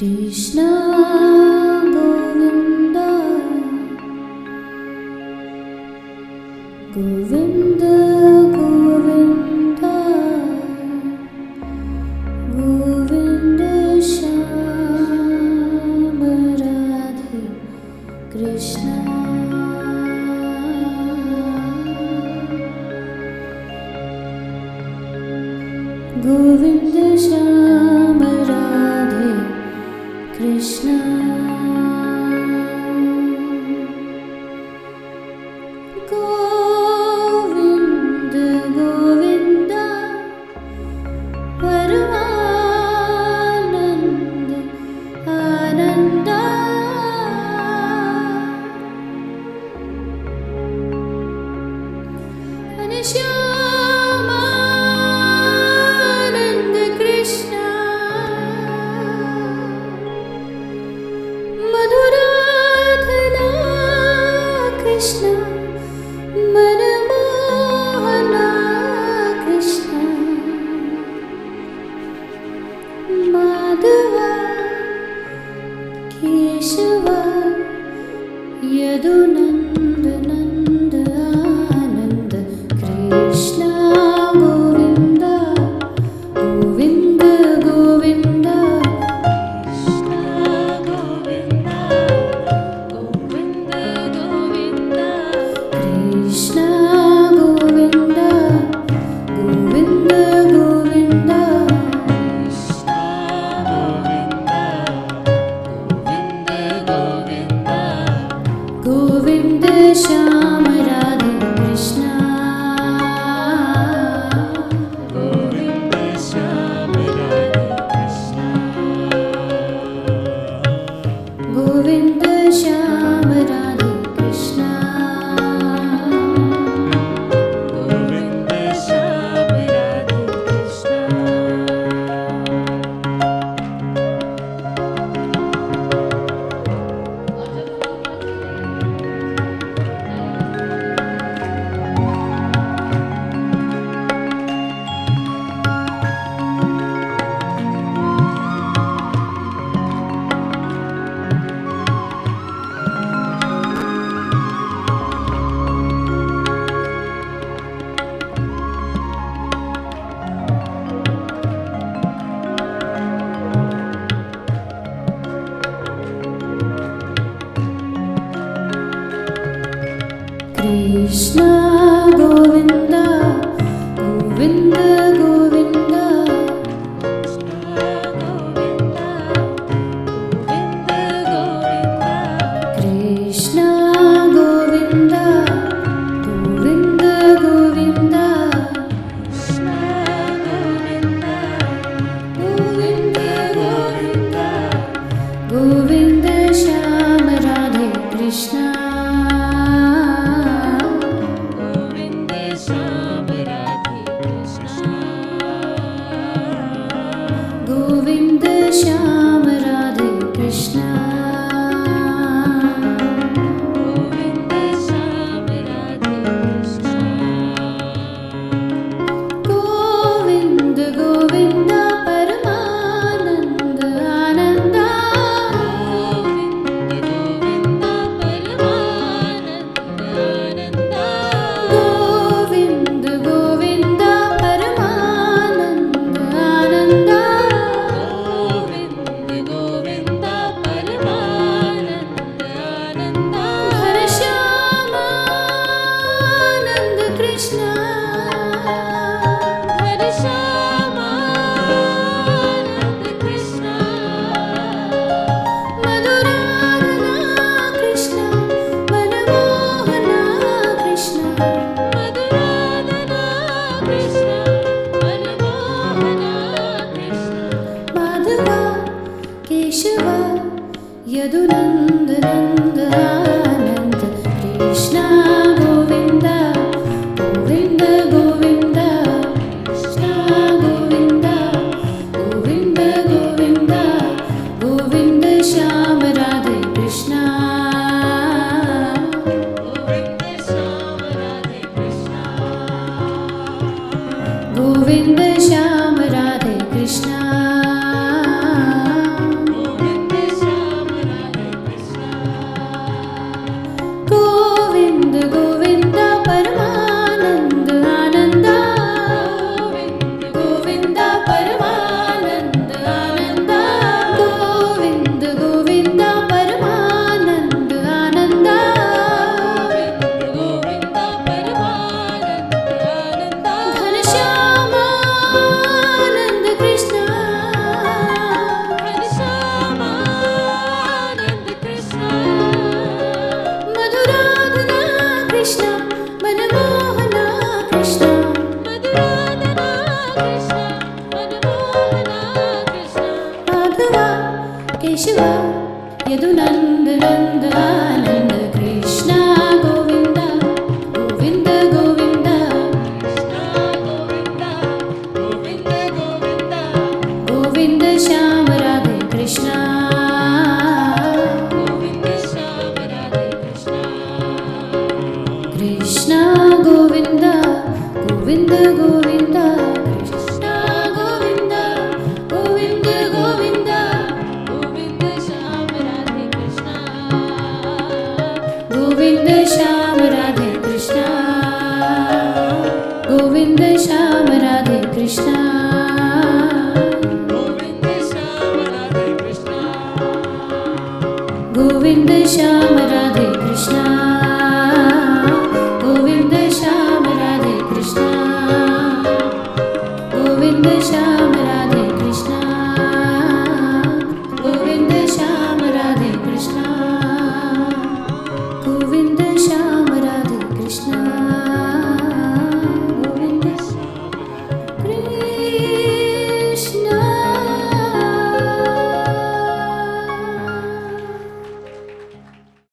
Krishna Govinda Govinda Govinda Govinda Shyam Radhe Krishna Govinda Shyam Radhe Krishna Govinda Govinda Paramananda Ananda Anishyamananda Krishna Madhuradhana Krishna Manamohana Krishna Madhava Keshava Yadunanda Nanda Ananda Krishna Govinda Govinda Govinda Krishna Govinda Govinda Govinda Govinda Shyam Radhe Krishna Govinda Shyam Radhe Krishna Govinda Shyam Radhe Krishna Govinda Shyam Radhe Krishna Krishna Govinda Govinda Govinda Krishna Govinda Govinda Govinda Govinda Govinda Govinda Shyam Radhe Krishna Govinda Shyam Radhe Krishna Govinda Shyam Radhe Krishna Govinda Govinda Paramananda Ananda Govinda Paramananda Ananda Govinda Govinda Paramananda Ananda Ghanshyāmananda Krishna Ghanshyāmananda Krishna Madhuradhana Krishna Manamohana Krishna Madhuradhana Krishna Manamohana Krishna Madhava Keshava Yadunanda Nanda Ananda Krishna Govinda Govinda Govinda Krishna Govinda Govinda Govinda Govinda Shyam Radhe Krishna Govinda Shyam Radhe Krishna Govinda Shyam Radhe Krishna Yadu Nand Nand Anand Krishna Govind Govind Govind Govind Shyam Radhe Krishna Krishna Govind Govind Govind Krishna Govind Govind Govind Govind Shyam Radhe Krishna Govind Shyam Radhe Krishna Govind Shyam Radhe Krishna Govind Shyam Radhe Krishna